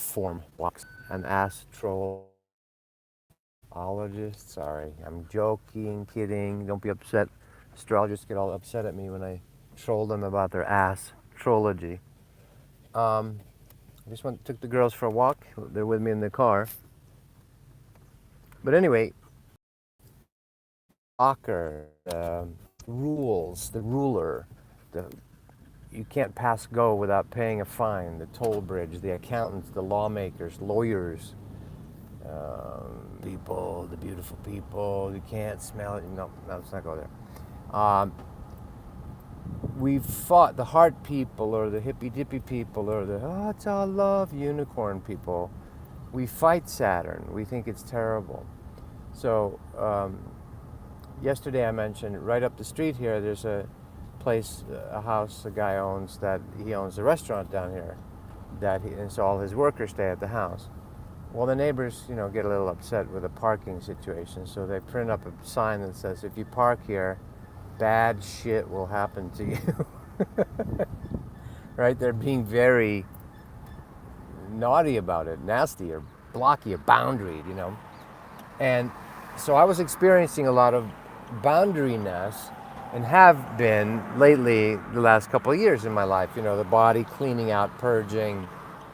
form blocks. An astrologist, sorry, I'm joking, kidding, don't be upset. Astrologers get all upset at me when I troll them about their astrology. I just took the girls for a walk. They're with me in the car. But anyway, blocker, rules, the ruler, the you can't pass go without paying a fine. The toll bridge, the accountants, the lawmakers, lawyers, people, the beautiful people. You can't smell it. No, let's not go there. We've fought the heart people or the hippy dippy people or the it's all love unicorn people. We fight Saturn. We think it's terrible. So yesterday I mentioned right up the street here there's a place, a house a guy owns, that he owns a restaurant down here, and so all his workers stay at the house. Well, the neighbors, get a little upset with the parking situation, so they print up a sign that says, if you park here, bad shit will happen to you. Right? They're being very naughty about it, nasty or blocky or boundaried, And so I was experiencing a lot of boundaryness, and have been lately the last couple of years in my life. The body cleaning out, purging.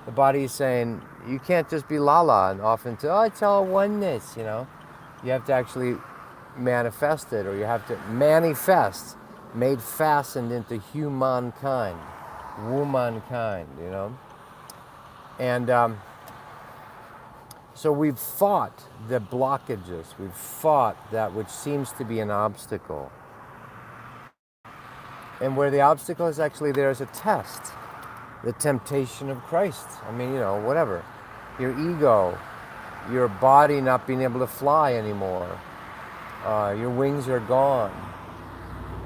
The body is saying, you can't just be la-la and off into, it's all oneness, You have to actually manifest it, or you have to manifest, made fastened into humankind, womankind, And so we've fought the blockages. We've fought that which seems to be an obstacle. And where the obstacle is actually there as a test. The temptation of Christ. Whatever. Your ego, your body not being able to fly anymore, your wings are gone.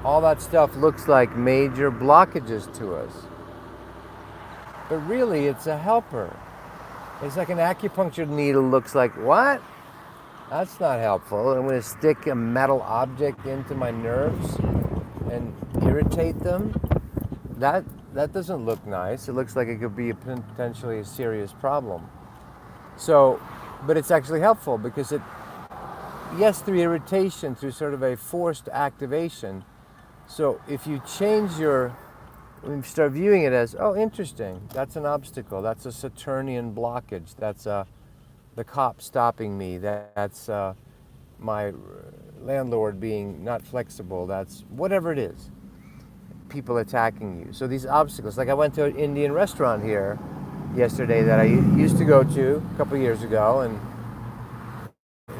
All that stuff looks like major blockages to us. But really, it's a helper. It's like an acupuncture needle looks like, what? That's not helpful. I'm going to stick a metal object into my nerves and irritate them. That doesn't look nice. It looks like it could be potentially a serious problem. So, but it's actually helpful because through irritation, through sort of a forced activation. So if you when you start viewing it as, interesting, that's an obstacle, that's a Saturnian blockage, that's the cop stopping me, that's my landlord being not flexible, that's whatever it is, people attacking you. So these obstacles, like I went to an Indian restaurant here yesterday that I used to go to a couple of years ago, and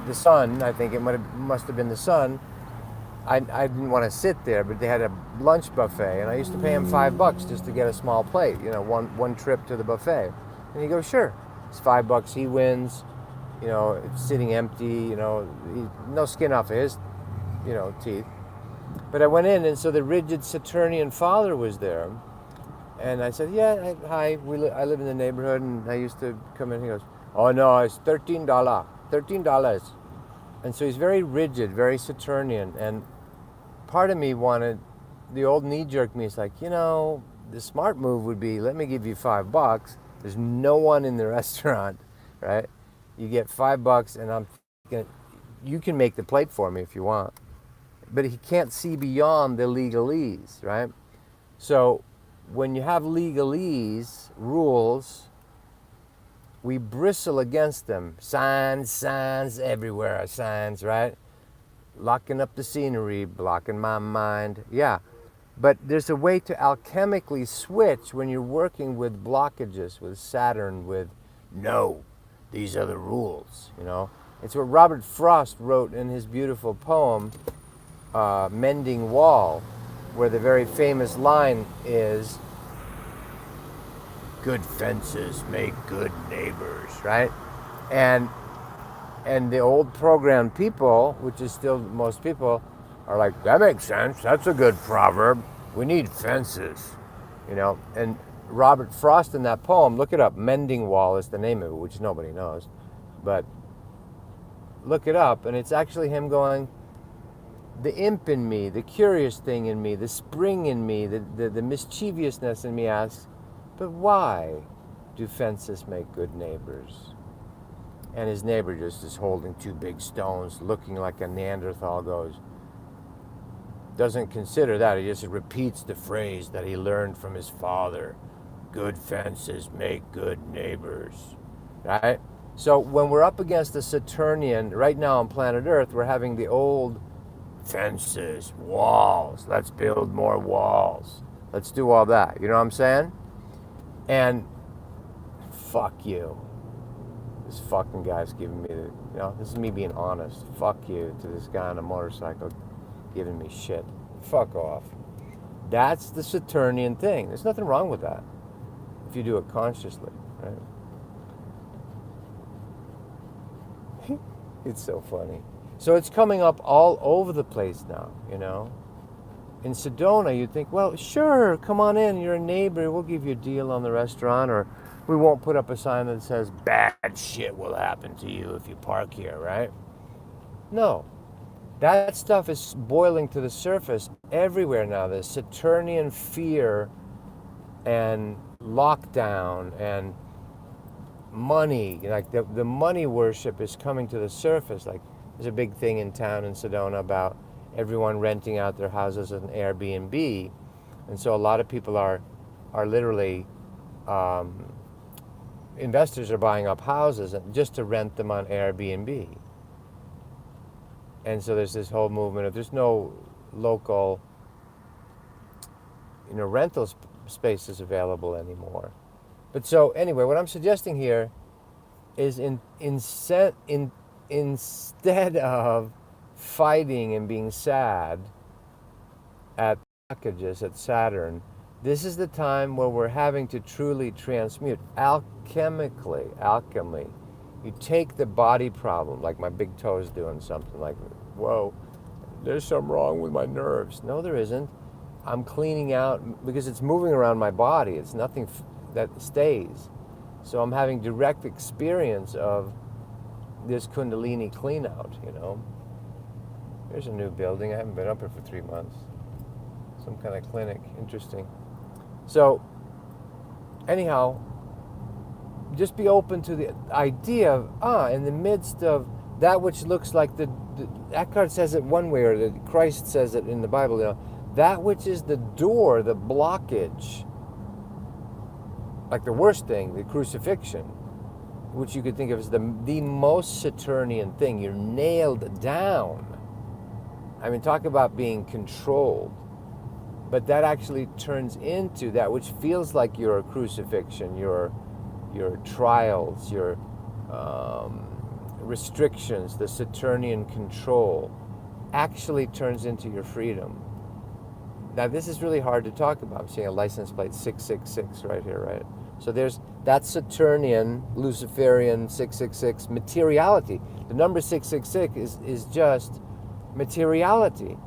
the son, I think it must have been the son, I didn't want to sit there, but they had a lunch buffet, and I used to pay him $5 just to get a small plate, one trip to the buffet. And he goes, sure, it's $5, he wins, it's sitting empty, no skin off of his, teeth. But I went in, and so the rigid Saturnian father was there, and I said, hi, I live in the neighborhood, and I used to come in. He goes, oh no, it's $13. And so he's very rigid, very Saturnian, and part of me wanted, the old knee-jerk me is like, the smart move would be, let me give you $5. There's no one in the restaurant, right? You get $5, and you can make the plate for me if you want. But he can't see beyond the legalese, right? So when you have legalese, rules, we bristle against them. Signs everywhere are signs, right? Locking up the scenery, blocking my mind. Yeah, but there's a way to alchemically switch when you're working with blockages, with Saturn, with no, these are the rules, It's what Robert Frost wrote in his beautiful poem, Mending Wall, where the very famous line is, good fences make good neighbors, right? And the old programmed people, which is still most people, are like, that makes sense. That's a good proverb. We need fences, And Robert Frost in that poem, look it up. Mending Wall is the name of it, which nobody knows. But look it up, and it's actually him going, the imp in me, the curious thing in me, the spring in me, the mischievousness in me asks, but why? do fences make good neighbors? And his neighbor just is holding two big stones, looking like a Neanderthal, doesn't consider that. He just repeats the phrase that he learned from his father. Good fences make good neighbors, right? So when we're up against the Saturnian, right now on planet Earth, we're having the old fences, walls. Let's build more walls. Let's do all that. You know what I'm saying? And fuck you. This fucking guy's giving me this is me being honest. Fuck you to this guy on a motorcycle giving me shit. Fuck off. That's the Saturnian thing. There's nothing wrong with that if you do it consciously, right? It's so funny. So it's coming up all over the place now, In Sedona, you'd think, well, sure, come on in. You're a neighbor. We'll give you a deal on the restaurant, or we won't put up a sign that says bad shit will happen to you if you park here, right? No. That stuff is boiling to the surface everywhere now. The Saturnian fear and lockdown and money, like the money worship is coming to the surface. Like there's a big thing in town in Sedona about everyone renting out their houses as an Airbnb. And so a lot of people are literally, investors are buying up houses just to rent them on Airbnb. And so there's this whole movement of there's no local, rental spaces available anymore. But so anyway, what I'm suggesting here is instead of fighting and being sad at blockages at Saturn, this is the time where we're having to truly transmute alchemy. You take the body problem, like my big toe is doing something, like, whoa, there's something wrong with my nerves. No, there isn't. I'm cleaning out, because it's moving around my body. It's nothing that stays. So I'm having direct experience of this Kundalini clean out, There's a new building. I haven't been up here for 3 months. Some kind of clinic. Interesting. So, anyhow, just be open to the idea of, in the midst of that which looks like Eckhart says it one way, or Christ says it in the Bible, that which is the door, the blockage, like the worst thing, the crucifixion, which you could think of as the most Saturnian thing. You're nailed down. I mean, talk about being controlled. But that actually turns into that which feels like your crucifixion, your trials, your restrictions, the Saturnian control, actually turns into your freedom. Now, this is really hard to talk about. I'm seeing a license plate 666 right here, right? So that's Saturnian, Luciferian 666, materiality. The number 666 is just materiality.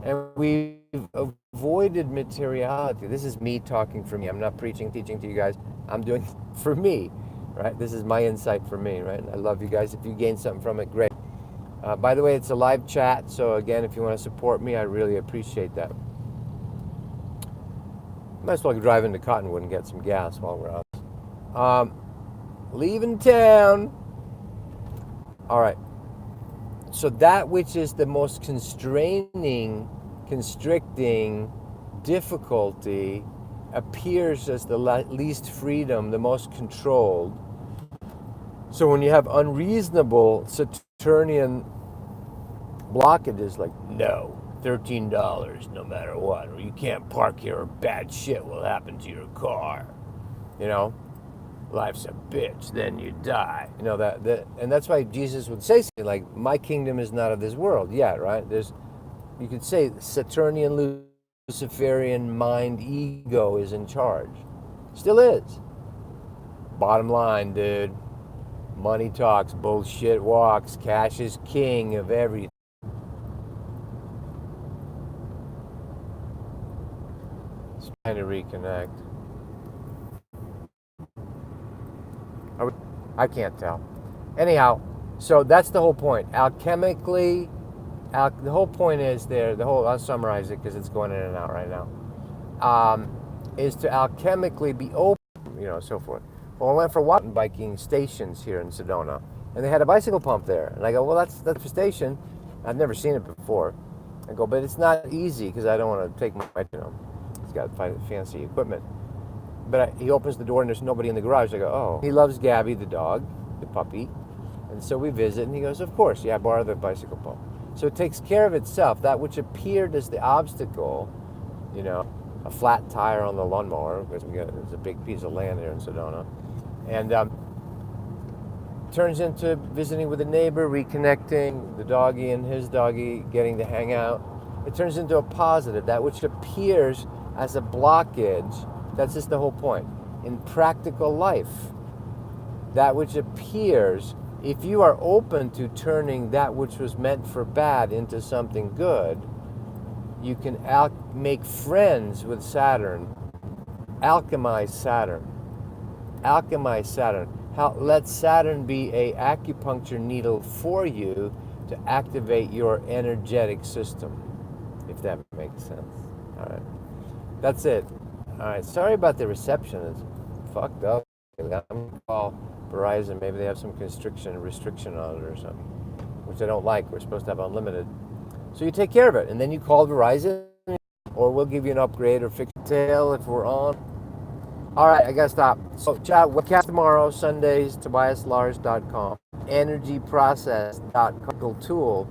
And we've avoided materiality. This is me talking for me. I'm not teaching to you guys. I'm doing it for me, right? This is my insight for me, right? And I love you guys. If you gain something from it, great. By the way, it's a live chat. So again, if you want to support me, I really appreciate that. Might as well drive into Cottonwood and get some gas while we're out. Leaving town. All right. So that which is the most constricting difficulty appears as the least freedom, the most controlled. So when you have unreasonable Saturnian blockages, like, no, $13 no matter what, or you can't park here or bad shit will happen to your car, life's a bitch, then you die. And that's why Jesus would say something like, my kingdom is not of this world. Yeah, right? You could say Saturnian, Luciferian mind ego is in charge. Still is. Bottom line, dude. Money talks, bullshit walks, cash is king of everything. Just trying to reconnect. I can't tell. Anyhow, so that's the whole point. Alchemically, the whole point is there, I'll summarize it because it's going in and out right now, is to alchemically be open. so forth. Well, I went for mountain biking stations here in Sedona, and they had a bicycle pump there. And I go, well, that's the station. I've never seen it before. I go, but it's not easy because I don't want to take my, he's got fancy equipment. But he opens the door and there's nobody in the garage. I go, oh. He loves Gabby, the dog, the puppy. And so we visit, and he goes, of course, yeah, borrow the bicycle pump. So it takes care of itself. That which appeared as the obstacle, a flat tire on the lawnmower, because there's a big piece of land here in Sedona, and turns into visiting with a neighbor, reconnecting, the doggy and his doggy getting to hang out. It turns into a positive. That which appears as a blockage, that's just the whole point. In practical life, that which appears, if you are open to turning that which was meant for bad into something good, you can make friends with Saturn. Alchemize Saturn. Alchemize Saturn. Let Saturn be a acupuncture needle for you to activate your energetic system, if that makes sense. All right. That's it. All right. Sorry about the reception. It's fucked up. I'm going to call Verizon. Maybe they have some restriction on it or something, which I don't like. We're supposed to have unlimited. So you take care of it, and then you call Verizon, or we'll give you an upgrade or fix the tail if we're on. All right, I got to stop. So chat, webcast tomorrow, Sundays, TobiasLars.com, energyprocess.com tool